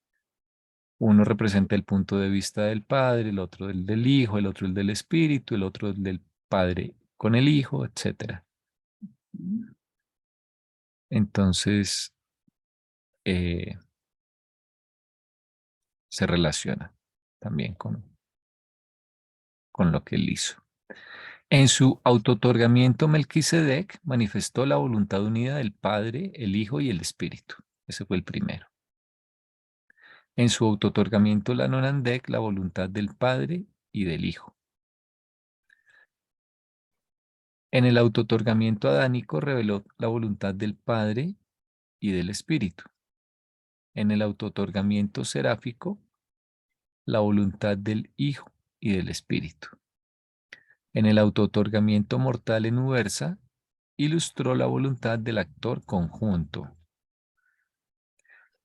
uno representa el punto de vista del Padre, el otro el del Hijo, el otro el del Espíritu, el otro el del Padre con el Hijo, etc. Entonces, eh, se relaciona también con lo que él hizo. En su autootorgamiento, Melquisedec manifestó la voluntad unida del Padre, el Hijo y el Espíritu. Ese fue el primero. En su autootorgamiento, Lanonandec, la voluntad del Padre y del Hijo. En el autootorgamiento adánico reveló la voluntad del Padre y del Espíritu. En el autootorgamiento seráfico, la voluntad del Hijo y del Espíritu. En el autootorgamiento mortal en Ubersa, ilustró la voluntad del actor conjunto.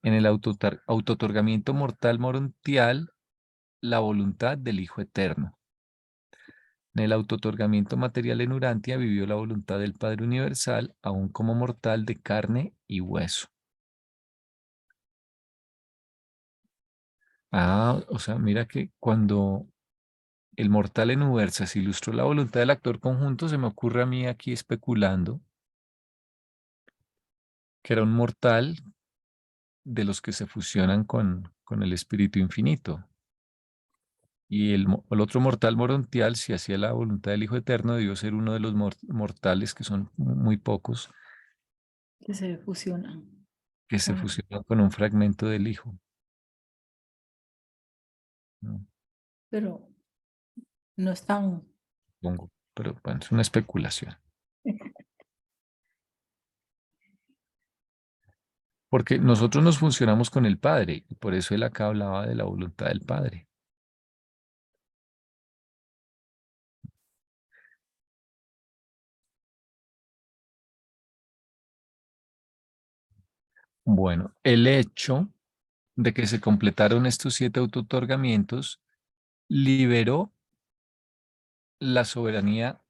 En el autootorgamiento mortal morontial, la voluntad del Hijo Eterno. En el autootorgamiento material en Urantia vivió la voluntad del Padre Universal, aún como mortal de carne y hueso. O sea, mira que cuando el mortal en Ubersa se ilustró la voluntad del actor conjunto, se me ocurre a mí aquí especulando que era un mortal de los que se fusionan con el espíritu infinito. Y el otro mortal morontial, si hacía la voluntad del Hijo Eterno, debió ser uno de los mortales, que son muy pocos, Que se fusionan. que se fusionan con un fragmento del Hijo, ¿no? Pero no están. Supongo, pero bueno, es una especulación. Porque nosotros nos funcionamos con el Padre, y por eso él acá hablaba de la voluntad del Padre. Bueno, el hecho de que se completaron estos 7 autootorgamientos liberó la soberanía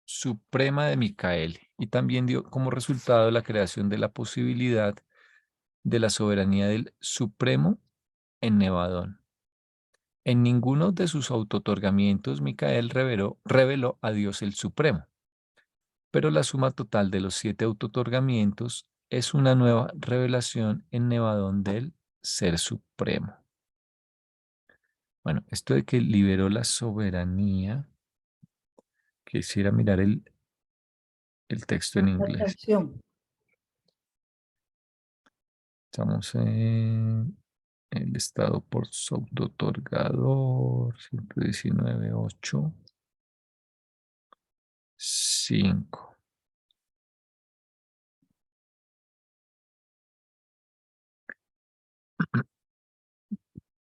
suprema de Micael y también dio como resultado la creación de la posibilidad de la soberanía del Supremo en Nevadón. En ninguno de sus autootorgamientos Micael reveló a Dios el Supremo, pero la suma total de los 7 autootorgamientos es una nueva revelación en Nevadón del Ser Supremo. Bueno, esto de que liberó la soberanía, quisiera mirar el texto en La inglés. traducción. Estamos en el estado por su autootorgador, 119.8, 5.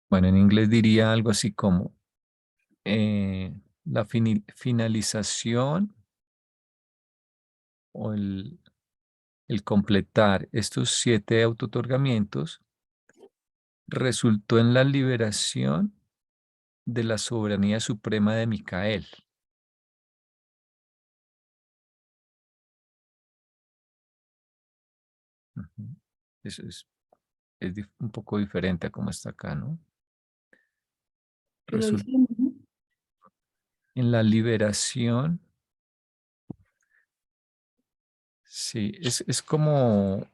Bueno, en inglés diría algo así como la finalización o el completar estos 7 autootorgamientos resultó en la liberación de la soberanía suprema de Micael. Ujú. Eso es un poco diferente a como está acá, ¿no? Pero dice Resulta lo mismo. en la liberación, sí, es como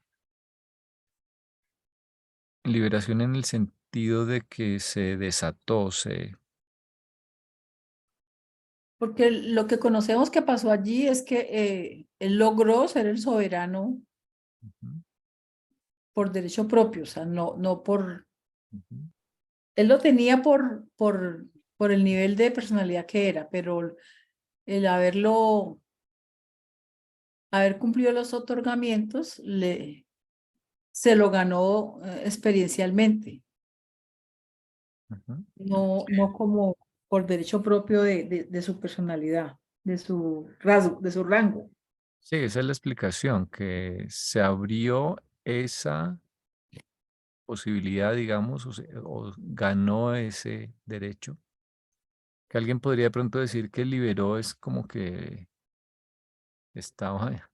liberación en el sentido de que se desató, Porque lo que conocemos que pasó allí es que él logró ser el soberano Ujú, por derecho propio, o sea, no por, ujú, él lo tenía por el nivel de personalidad que era, pero el haber cumplido los otorgamientos, se lo ganó experiencialmente, ujú. no como por derecho propio de su personalidad, de su rasgo, de su rango. Sí, esa es la explicación, que se abrió esa posibilidad, digamos, o ganó ese derecho. Que alguien podría de pronto decir que liberó es como que estaba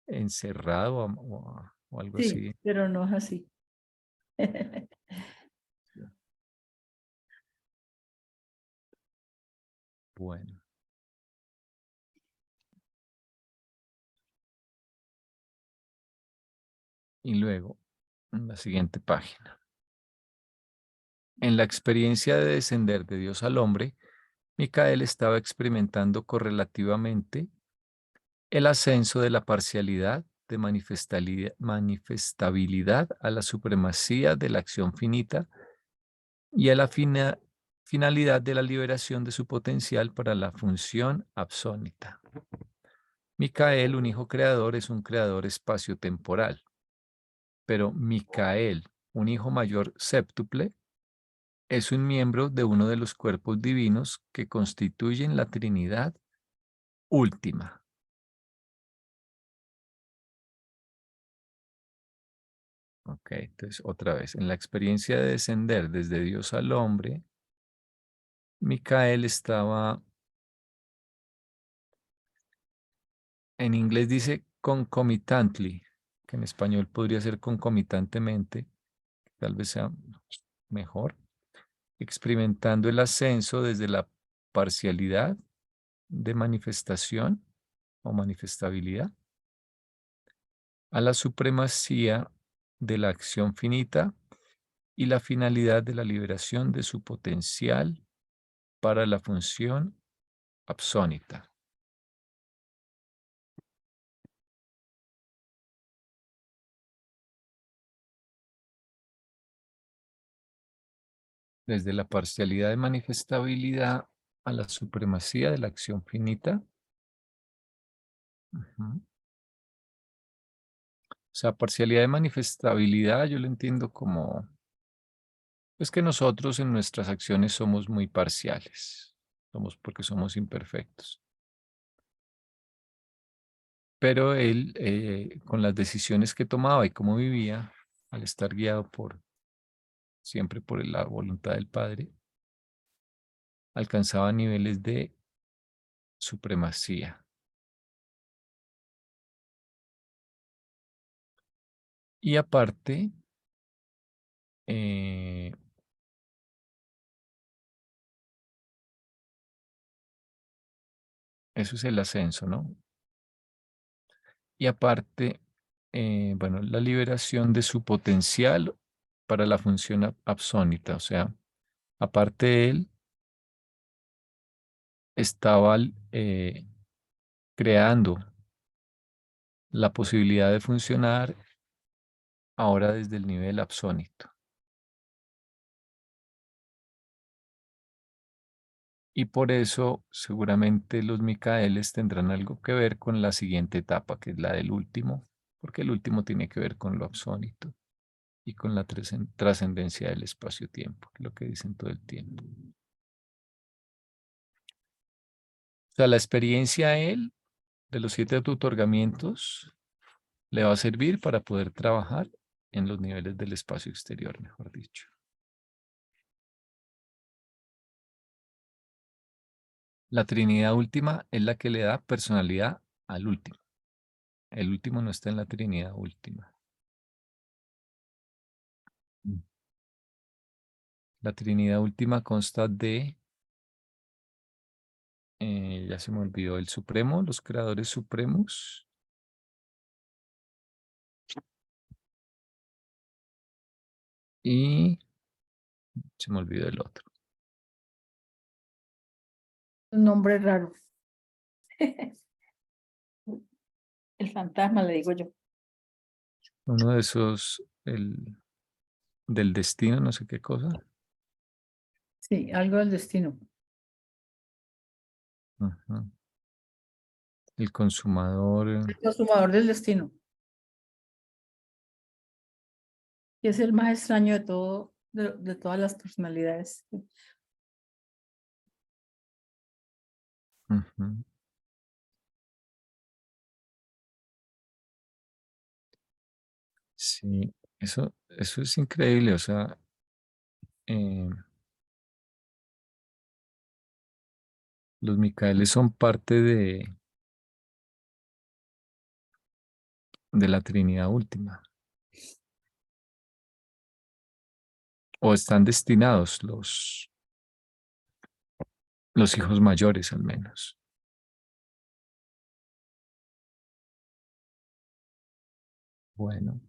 encerrado o algo Sí, así. pero no es así. Bueno, y luego, en la siguiente página. En la experiencia de descender de Dios al hombre, Micael estaba experimentando correlativamente el ascenso de la parcialidad de manifestabilidad a la supremacía de la acción finita y a la finalidad de la liberación de su potencial para la función absónita. Micael, un hijo creador, es un creador espaciotemporal, pero Micael, un hijo mayor séptuple, es un miembro de uno de los cuerpos divinos que constituyen la Trinidad última. Ok, entonces otra vez, en la experiencia de descender desde Dios al hombre, Micael estaba, en inglés dice concomitantly, que en español podría ser concomitantemente, tal vez sea mejor, experimentando el ascenso desde la parcialidad de manifestación o manifestabilidad a la supremacía de la acción finita y la finalidad de la liberación de su potencial para la función absónita. Desde la parcialidad de manifestabilidad a la supremacía de la acción finita. Ujú. O sea, parcialidad de manifestabilidad yo lo entiendo como, es que nosotros en nuestras acciones somos muy parciales, somos porque somos imperfectos. pero él, con las decisiones que tomaba y cómo vivía, al estar guiado siempre por la voluntad del Padre, alcanzaba niveles de supremacía. Y aparte, eh, eso es el ascenso, ¿no? Y aparte, bueno, la liberación de su potencial para la función absónita, o sea, aparte de él, estaba creando la posibilidad de funcionar ahora desde el nivel absónito. Y por eso seguramente los Micaeles tendrán algo que ver con la siguiente etapa, que es la del último, porque el último tiene que ver con lo absónito y con la trascendencia del espacio-tiempo, lo que dicen todo el tiempo. O sea, la experiencia a él de los 7 autootorgamientos le va a servir para poder trabajar en los niveles del espacio exterior, mejor dicho. La Trinidad última es la que le da personalidad al último. El último no está en la Trinidad última. La Trinidad última consta de, ya se me olvidó, el Supremo, los creadores supremos. Y se me olvidó el otro. Un nombre raro. El fantasma, le digo yo. Uno de esos, del destino, no sé qué cosa. Sí, algo del destino. Ajá. El consumador. El consumador del destino. Y es el más extraño de todo, de todas las personalidades. Ujú. Sí, eso es increíble. O sea, eh, los Micaeles son parte de la Trinidad última. O están destinados los hijos mayores al menos. Bueno,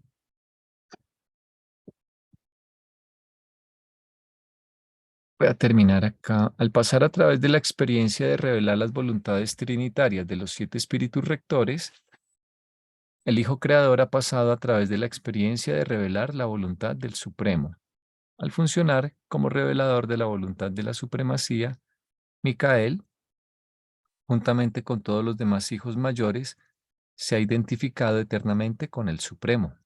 voy a terminar acá. Al pasar a través de la experiencia de revelar las voluntades trinitarias de los 7 espíritus rectores, el Hijo Creador ha pasado a través de la experiencia de revelar la voluntad del Supremo. Al funcionar como revelador de la voluntad de la supremacía, Micael, juntamente con todos los demás hijos mayores, se ha identificado eternamente con el Supremo.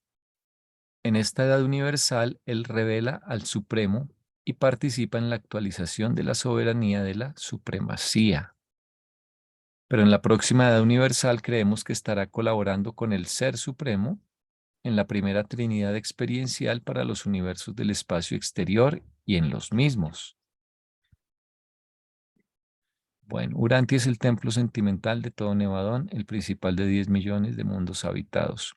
En esta edad universal, él revela al Supremo y participa en la actualización de la soberanía de la supremacía. Pero en la próxima edad universal creemos que estará colaborando con el Ser Supremo en la primera Trinidad experiencial para los universos del espacio exterior y en los mismos. Bueno, Urantia es el templo sentimental de todo Nevadón, el principal de 10 millones de mundos habitados,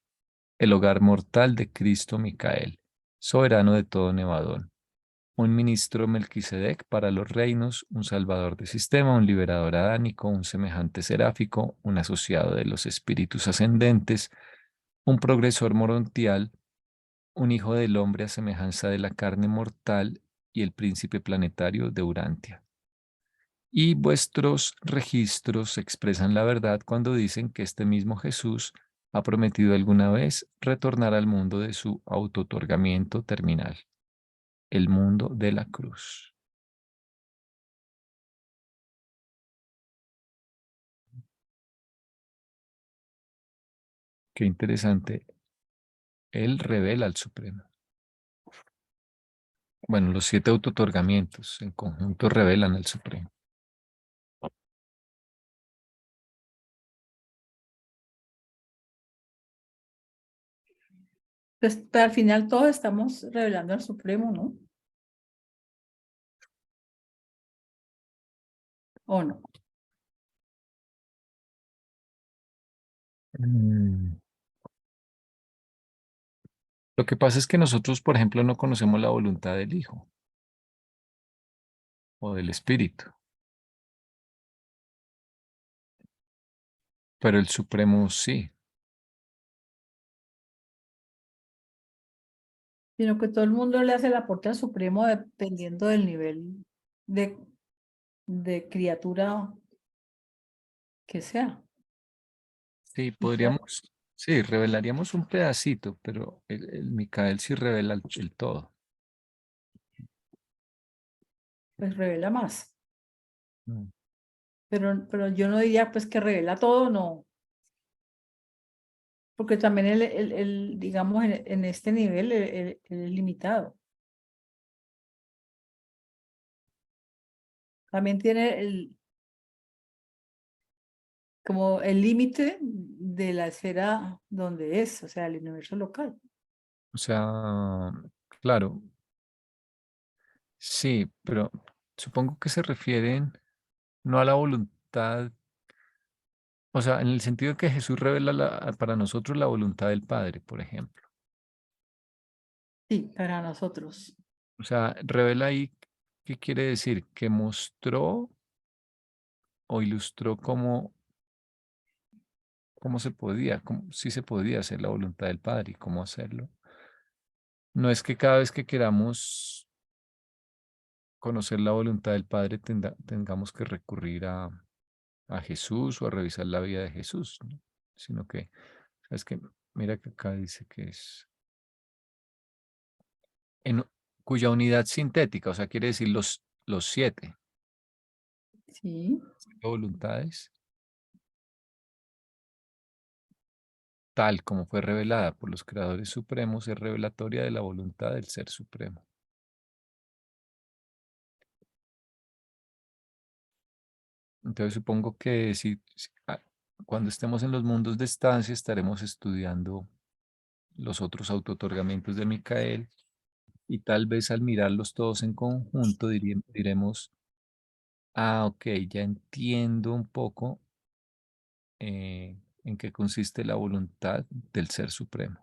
el hogar mortal de Cristo Micael, soberano de todo Nevadón, un ministro Melquisedec para los reinos, un salvador de sistema, un liberador adánico, un semejante seráfico, un asociado de los espíritus ascendentes, un progresor morontial, un hijo del hombre a semejanza de la carne mortal y el príncipe planetario de Urantia. Y vuestros registros expresan la verdad cuando dicen que este mismo Jesús ha prometido alguna vez retornar al mundo de su autootorgamiento terminal, el mundo de la cruz. Qué interesante. Él revela al Supremo. Bueno, los 7 autootorgamientos en conjunto revelan al Supremo. Pues, pero al final todos estamos revelando al Supremo, ¿no? ¿O no? Mm, Lo que pasa es que nosotros, por ejemplo, no conocemos la voluntad del Hijo o del Espíritu, pero el Supremo sí. Sino que todo el mundo le hace el aporte al Supremo dependiendo del nivel de, de criatura que sea. Sí, Y claro, podríamos, sí, revelaríamos un pedacito, pero el Micael sí revela el todo. pues revela más. Mm. Pero yo no diría pues que revela todo, no. Porque también digamos, en este nivel, él es limitado. También tiene como el límite de la esfera donde es, o sea, el universo local. O sea, claro, sí, pero supongo que se refieren no a la voluntad, o sea, en el sentido de que Jesús revela para nosotros la voluntad del Padre, por ejemplo. Sí, para nosotros. O sea, revela ahí, ¿qué quiere decir? Que mostró o ilustró cómo se podía, sí se podía hacer la voluntad del Padre y cómo hacerlo. No es que cada vez que queramos conocer la voluntad del Padre tengamos que recurrir a Jesús o a revisar la vida de Jesús, ¿no? Sino que, es que, mira que acá dice que es en cuya unidad sintética, o sea, quiere decir los Sí. siete voluntades, tal como fue revelada por los creadores supremos, es revelatoria de la voluntad del Ser Supremo. Entonces supongo que cuando estemos en los mundos de estancia estaremos estudiando los otros autootorgamientos de Micael y tal vez al mirarlos todos en conjunto diremos, ah, ok, ya entiendo un poco en qué consiste la voluntad del Ser Supremo.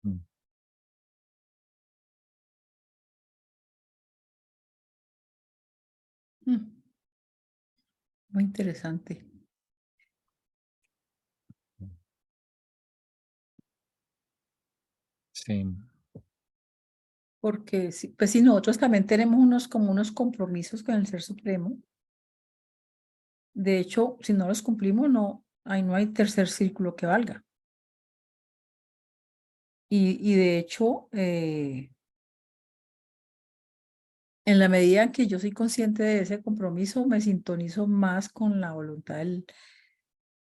Mm, Mm, muy interesante. mm. Sí, Porque sí, pues sí, nosotros también tenemos unos como unos compromisos con el Ser Supremo. De hecho, si no los cumplimos, no, ahí no hay tercer círculo que valga. Y de hecho, en la medida en que yo soy consciente de ese compromiso, me sintonizo más con la voluntad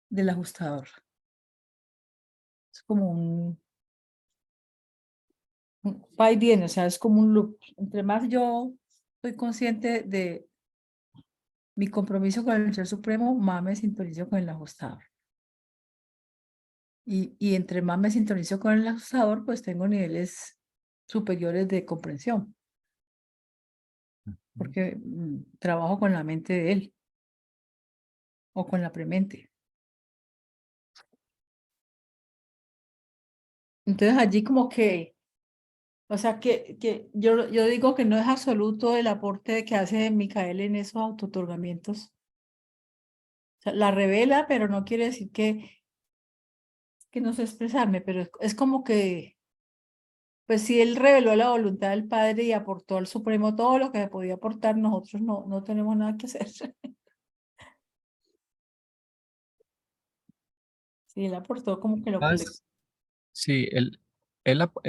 del ajustador. Es como un va y viene, o sea, es como un loop. Entre más yo soy consciente de mi compromiso con el Ser Supremo, más me sintonizo con el ajustador. Y entre más me sintonizo con el ajustador, pues tengo niveles superiores de comprensión, ujú, porque trabajo con la mente de él o con la premente. Entonces allí como que, o sea, que yo digo que no es absoluto el aporte que hace Micael en esos autootorgamientos. O sea, la revela, pero no quiere decir que no sé expresarme, pero es como que, pues si él reveló la voluntad del Padre y aportó al Supremo todo lo que se podía aportar, nosotros no tenemos nada que hacer. Sí, él aportó como que lo que le... más, sí, él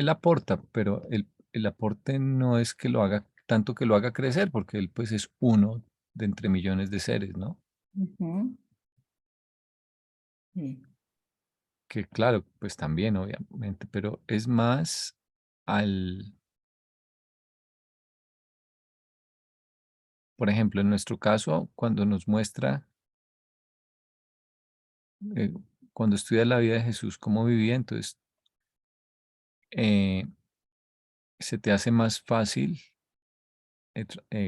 aporta, pero el aporte no es que lo haga, tanto que lo haga crecer, porque él pues es uno de entre millones de seres, ¿no? Ujú, sí. Que claro, pues también, obviamente, pero es más al, por ejemplo, en nuestro caso, cuando nos muestra, cuando estudia la vida de Jesús, cómo vivía, entonces eh, se te hace más fácil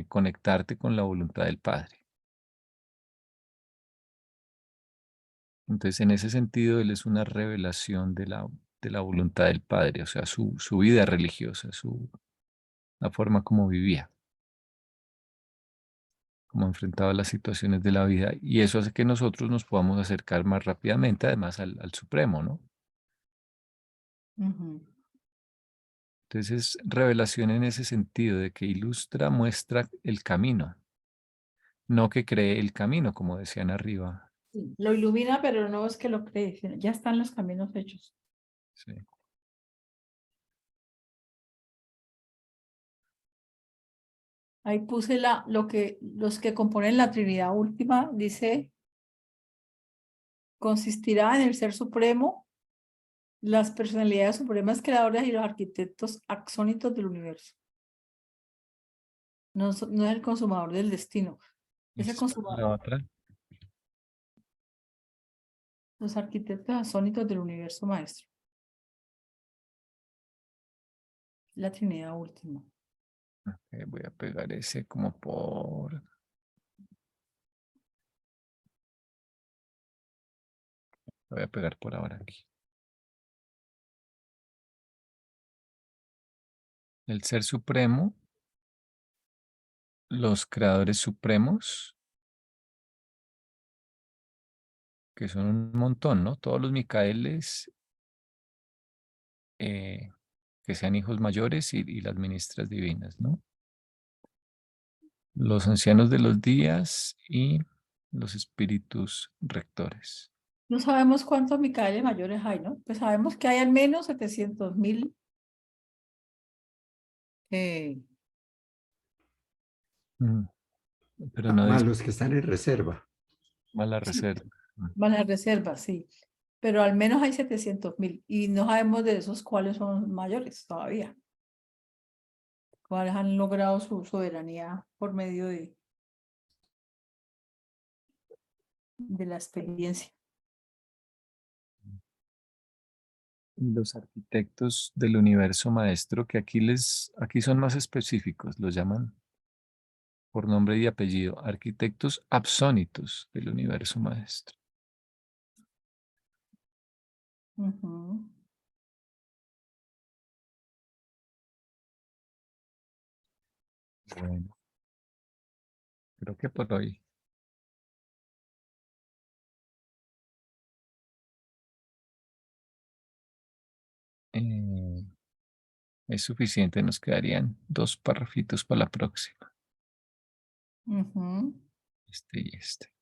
conectarte con la voluntad del Padre. Entonces, en ese sentido, Él es una revelación de la voluntad del Padre, o sea, su vida religiosa, la forma como vivía, como enfrentaba las situaciones de la vida. Y eso hace que nosotros nos podamos acercar más rápidamente, además, al Supremo, ¿no? Ujú. Entonces, es revelación en ese sentido, de que ilustra, muestra el camino, no que cree el camino, como decían arriba. Sí, lo ilumina, pero no es que lo cree, sino ya están los caminos hechos. Sí. Ahí puse los que componen la Trinidad última, dice, consistirá en el Ser Supremo, las personalidades supremas creadoras y los arquitectos axónitos del universo. No, no es el consumador del destino, es el Listo. La consumador, otra. los arquitectos axónitos del universo maestro. La Trinidad última. Voy a pegar ese como por... Lo voy a pegar por ahora aquí. El Ser Supremo, los creadores supremos, que son un montón, ¿no? Todos los Micaeles, que sean hijos mayores y las ministras divinas, ¿no? Los ancianos de los días y los espíritus rectores. No sabemos cuántos Micaeles mayores hay, ¿no? Pues sabemos que hay al menos 700.000 Mm, Pero no Más dice los que están en reserva. más la sí, reserva. van a reservas, sí. Pero al menos hay 700.000 y no sabemos de esos cuáles son mayores todavía. Cuáles han logrado su soberanía por medio de la experiencia. Los arquitectos del universo maestro, que aquí son más específicos, los llaman por nombre y apellido, arquitectos absónitos del universo maestro. Ujú. Bueno, creo que por hoy eh, es suficiente. Nos quedarían 2 párrafitos para la próxima. Ujú. Este y este.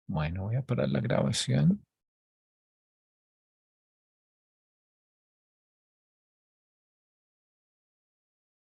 Bueno, voy a parar la grabación.